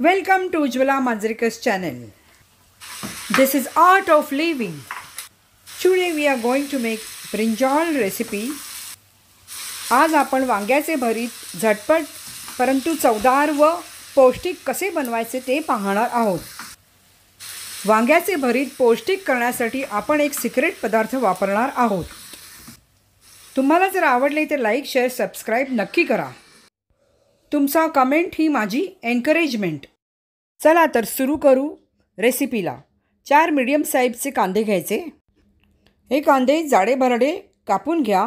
Welcome to Ujwala Manjrekar's channel. This is Art of Living. Today we are going to make brinjal recipe. आज आपण वांग्याचे भरीत झटपट परंतु चवदार व पौष्टिक कसे बनवायचे ते पाहणार आहोत. वांग्याचे भरीत पौष्टिक करण्यासाठी आपण एक सिक्रेट पदार्थ वापरणार आहोत. तुम्हाला जर आवडले तर लाईक, शेअर, सबस्क्राइब नक्की करा. तुमचा कमेंट ही माझी एनकरेजमेंट. चला तर सुरू करू रेसिपीला. 4 मीडियम साईजचे कांदे घ्यायचे. हे कांदे जाडे भरडे कापून घ्या.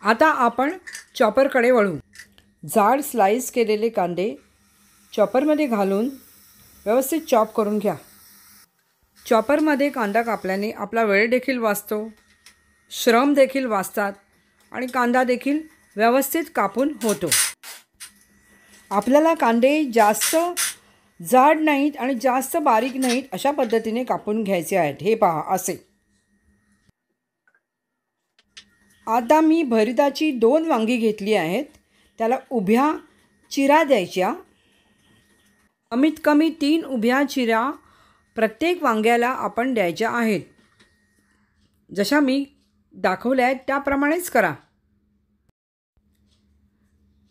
आता आपण चॉपरकडे वळू. जाड स्लाइस केलेले कांदे चॉपरमध्ये घालून व्यवस्थित चॉप करून घ्या. चॉपरमध्ये कांदा कापल्याने आपला वेळ देखील वाचतो, श्रम देखील वाचतात आणि कांदा देखील व्यवस्थित कापून होतो. आपल्याला कांदे जास्त जाड नाहीत आणि जास्त बारीक नाहीत अशा पद्धतीने कापून घ्यायचे आहेत. हे पहा असे. आता मी भरिताची 2 वांगी घेतली आहेत. त्याला उभ्या चिरा द्यायच्या. कमीत कमी 3 उभ्या चिरा प्रत्येक वांग्याला आपण द्यायच्या आहेत. जशा मी दाखवल्या आहेत त्याप्रमाणेच करा.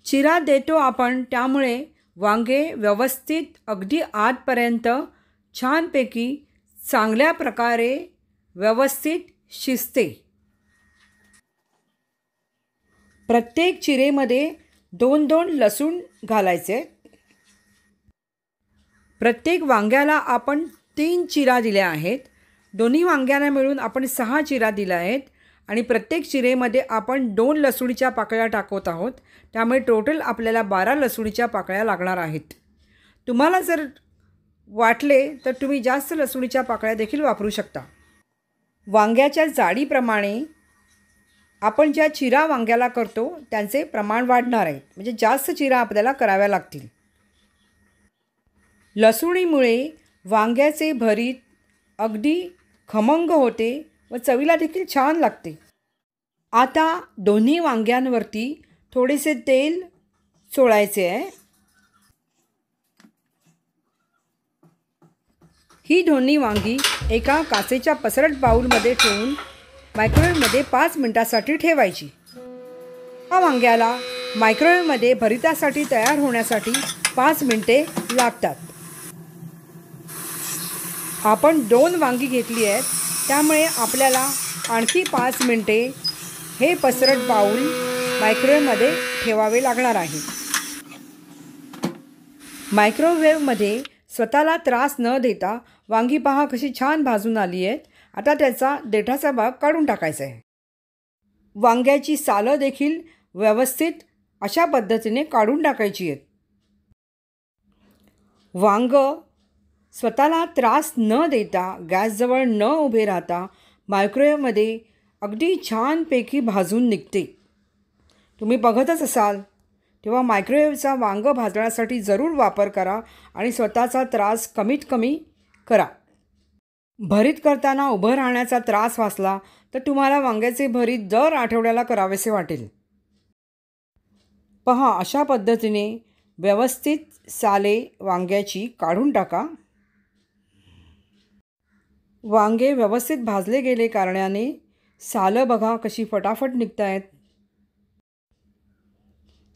चिरा देतो आपण त्यामुळे वांगे व्यवस्थित अगदी आतपर्यंत छानपैकी चांगल्या प्रकारे व्यवस्थित शिजते. प्रत्येक चिरेमध्ये 2-2 लसूण घालायचे. प्रत्येक वांग्याला आपण 3 चिरा दिल्या आहेत. दोन्ही वांग्यांना मिळून आपण 6 चिरा दिल्या आहेत आणि प्रत्येक चिरेमध्ये आपण 2 लसूणीच्या पाकळ्या टाकत आहोत. त्यामुळे टोटल आपल्याला 12 लसूणीच्या पाकळ्या लागणार आहेत. तुम्हाला जर वाटले तर तुम्ही जास्त लसूणीच्या पाकळ्या देखील वापरू शकता. वांग्याच्या जाडीप्रमाणे आपण ज्या चिरा वांग्याला करतो त्यांचे प्रमाण वाढणार आहे. म्हणजे जास्त चिरा आपल्याला कराव्या लागतील. लसूणीमुळे वांग्याचे भरीत अगदी खमंग होते व चवीला देखील छान लागते. आता दोन्ही वांग्यांवरती थोडेसे तेल चोळायचे आहे. ही दोन्ही वांगी एका काचेच्या पसरट बाउलमध्ये ठेवून मायक्रोवेव्हमध्ये 5 मिनिटांसाठी ठेवायची. हा वांग्याला मायक्रोवेव्हमध्ये भरितासाठी तयार होण्यासाठी 5 मिनिटे लागतात. आपण 2 वांगी घेतली आहेत त्यामुळे आपल्याला आणखी 5 मिनिटे हे पसरट बाउल मायक्रोवेव्हमध्ये ठेवावे लागणार आहे. मायक्रोवेव्हमध्ये स्वतःला त्रास न देता वांगी पहा कशी छान भाजून आली आहेत. आता त्याचा देठाचा भाग काढून टाकायचा आहे. वांग्याची सालं देखील व्यवस्थित अशा पद्धतीने काढून टाकायची आहेत. वांग स्वतःला त्रास न देता गॅसजवळ न उभे राहता मायक्रोवेव्हमध्ये अगदी छानपैकी भाजून निघते. तुम्ही बघतच असाल तेव्हा मायक्रोवेव्हचा वांग भाजण्यासाठी जरूर वापर करा आणि स्वतःचा त्रास कमीत कमी करा. भरीत करताना उभं राहण्याचा त्रास वाचला तर तुम्हाला वांग्याचे भरीत दर आठवड्याला करावेसे वाटेल. पहा अशा पद्धतीने व्यवस्थित साले वांग्याची काढून टाका. वांगे व्यवस्थित भाजले गेले कारणाने सालं बघा कशी फटाफट निघत आहेत.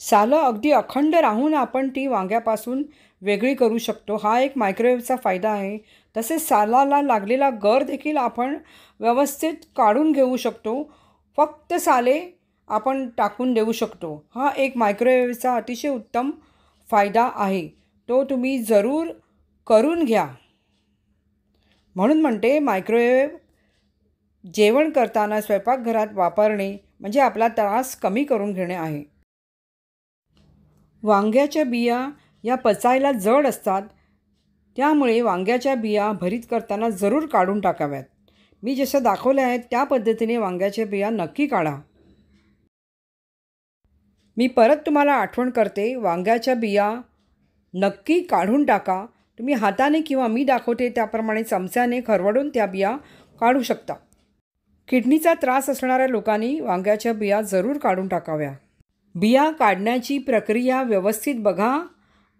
सालं अगदी अखंड राहून आपण ती वांग्यापासून वेगळी करू शकतो. हा एक मायक्रोवेव्हचा फायदा आहे. तसेच सालाला लागलेला गर देखील आपण व्यवस्थित काढून घेऊ शकतो. फक्त साले आपण टाकून देऊ शकतो. हा एक मायक्रोवेव्हचा अतिशय उत्तम फायदा आहे. तो तुम्ही जरूर करून घ्या. म्हणून म्हणते मायक्रोवेव्ह जेवण करताना स्वयंपाकघरात वापरणे म्हणजे आपला त्रास कमी करून घेणे आहे. वांग्याच्या बिया या पचायला जड असतात, त्यामुळे वांग्याच्या बिया भरीत करताना जरूर काढून टाकाव्यात. मी जसं दाखवलं आहे त्या पद्धतीने वांग्याच्या बिया नक्की काढा. मी परत तुम्हाला आठवण करते, वांग्याच्या बिया नक्की काढून टाका. तुम्ही हाताने किंवा मी दाखवते त्याप्रमाणे चमच्याने खरवडून त्या बिया काढू शकता. किडनीचा त्रास असणाऱ्या लोकांनी वांग्याच्या बिया जरूर काढून टाकाव्या. बिया काढण्याची प्रक्रिया व्यवस्थित बघा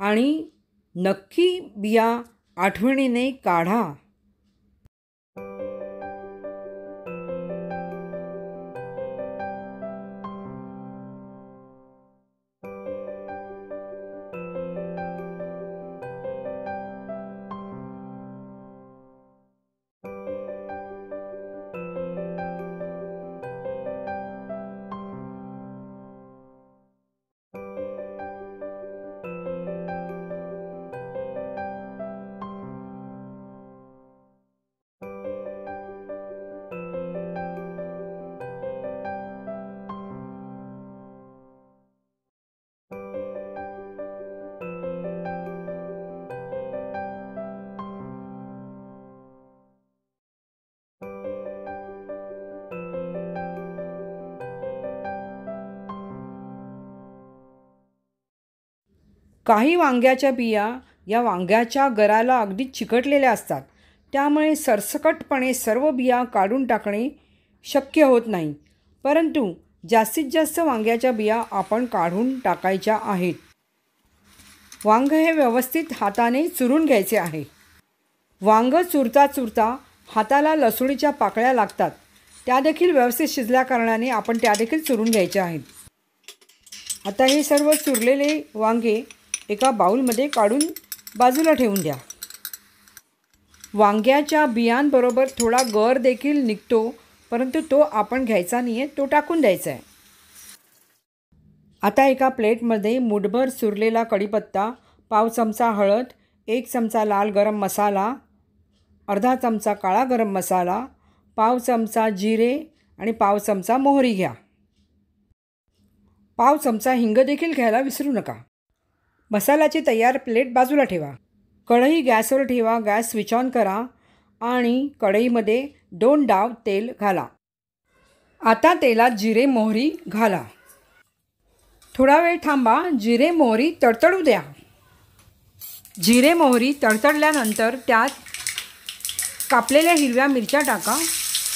आणि नक्की बिया आठवणीने काढा. काही वांग्याच्या बिया या वांग्याच्या गराला अगदी चिकटलेल्या असतात, त्यामुळे सरसकटपणे सर्व बिया काढून टाकणे शक्य होत नाही. परंतु जास्तीत जास्त वांग्याच्या बिया आपण काढून टाकायच्या आहेत. वांग हे व्यवस्थित हाताने चुरून घ्यायचे आहे. वांग चुरता चुरता हाताला लसूणीच्या पाकळ्या लागतात, त्या देखील व्यवस्थित शिजल्या कारणाने आपण त्या देखील चुरून घ्यायच्या आहेत. आता हे सर्व चुरलेले वांगे एका बाउलमध्ये काढून बाजूला ठेवून द्या. वांग्याच्या बियांबरोबर थोडा गर देखील निघतो, परंतु तो आपण घ्यायचा नाही आहे, तो टाकून द्यायचा आहे. आता एका प्लेटमध्ये मूठभर चुरलेला कढीपत्ता, पाव चमचा हळद, 1 चमचा लाल गरम मसाला, अर्धा चमचा काळा गरम मसाला, पाव चमचा जिरे आणि पाव चमचा मोहरी घ्या. पाव चमचा हिंग देखील घ्यायला विसरू नका. मसाल्याची तयार प्लेट बाजूला ठेवा. कढई गॅसवर ठेवा. गॅस स्विच ऑन करा आणि कढईमध्ये 2 डाव तेल घाला. आता तेलात जिरे मोहरी घाला. थोडा वेळ थांबा. जिरे मोहरी तडतडू द्या. जिरे मोहरी तडतडल्यानंतर त्यात कापलेल्या हिरव्या मिरच्या टाका.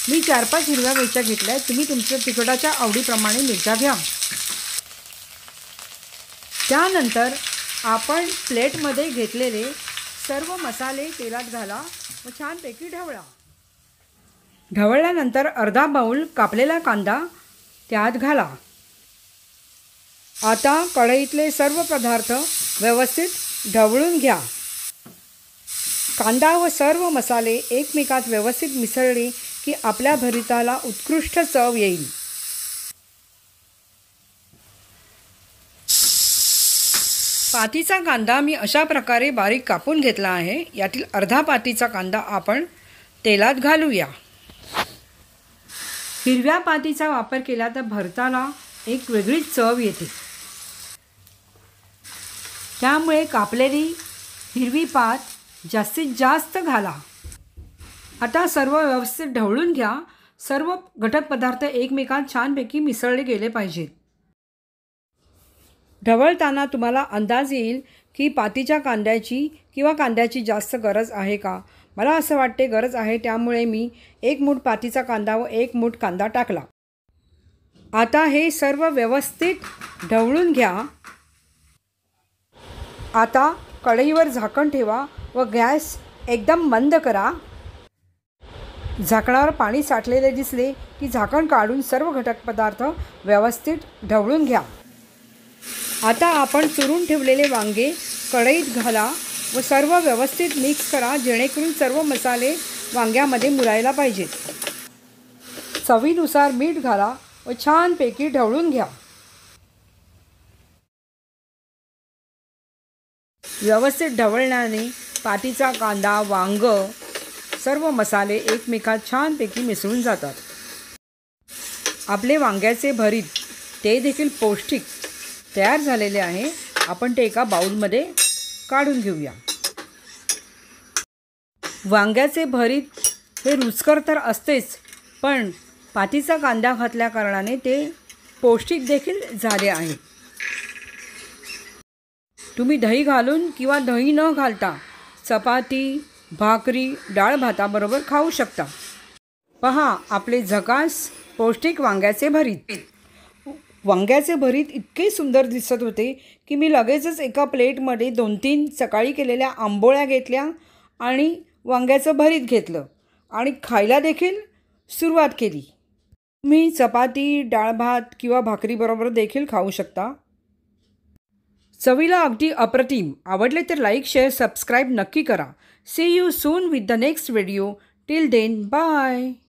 मी 4-5 हिरव्या मिरच्या घेतल्या. तुम्ही तुमच्या तिखटाच्या आवडीप्रमाणे मिरच्या घ्या. त्यानंतर आपण प्लेटमध्ये घेतलेले सर्व मसाले तेलात घाला व छानपैकी ढवळा. ढवळल्यानंतर अर्धा बाउल कापलेला कांदा त्यात घाला. आता कढईतले सर्व पदार्थ व्यवस्थित ढवळून घ्या. कांदा व सर्व मसाले एकमेकात व्यवस्थित मिसळले की आपल्या भरिताला उत्कृष्ट चव येईल. पातीचा कांदा मी अशा प्रकारे बारीक कापून घेतला आहे. यातील अर्धा पातीचा कांदा आपण तेलात घालूया. हिरव्या पातीचा वापर केला तर भरताला एक वेगळीच चव येते. त्यामुळे कापलेली हिरवी पात जास्तीत जास्त घाला. आता सर्व व्यवस्थित ढवळून घ्या. सर्व घटक पदार्थ एकमेकांत छानपैकी मिसळले गेले पाहिजेत. ढवळताना तुम्हाला अंदाज येईल की पातीच्या कांद्याची किंवा कांद्याची जास्त गरज आहे का. मला असं वाटते गरज आहे, त्यामुळे मी 1 मूठ पातीचा कांदा व 1 मूठ कांदा टाकला. आता हे सर्व व्यवस्थित ढवळून घ्या. आता कढईवर झाकण ठेवा व गॅस एकदम मंद करा. झाकणावर पाणी साठलेले दिसले की झाकण काढून सर्व घटक पदार्थ व्यवस्थित ढवळून घ्या. आता आपण चुरून ठेवलेले वांगे कढईत घाला व सर्व व्यवस्थित मिक्स करा, जेणेकरून सर्व मसाले वांग्यामध्ये मुरायला पाहिजेत. चवीनुसार मीठ घाला व छानपैकी ढवळून घ्या. व्यवस्थित ढवळल्याने पातीचा कांदा, वांग, सर्व मसाले एकमेकात छानपैकी मिसळून जातात. आपले वांग्याचे भरीत ते देखील पौष्टिक तयार झालेले आहे. आपण ते एका बाउलमध्ये काढून घेऊया. वांग्याचे भरीत हे रुचकर तर असतेच, पण पातीचा कांदा घातल्या कारणाने ते पौष्टिक देखील झाले आहे. तुम्ही दही घालून किंवा दही न घालता चपाती, भाकरी, डाळ भाताबरोबर खाऊ शकता. पहा आपले झकास पौष्टिक वांग्याचे भरीत. वांग्याचे भरीत इतके सुंदर दिसत होते की मी लगेचच एका प्लेटमध्ये 2-3 सकाळी केलेल्या आंबोळ्या घेतल्या आणि वांग्याचं भरीत घेतलं आणि खायला देखील सुरुवात केली. तुम्ही चपाती, डाळ भात किंवा भाकरीबरोबर देखील खाऊ शकता. चवीला अगदी अप्रतिम. आवडले तर लाईक, शेअर, सबस्क्राईब नक्की करा. See you soon with the next video. Till then bye.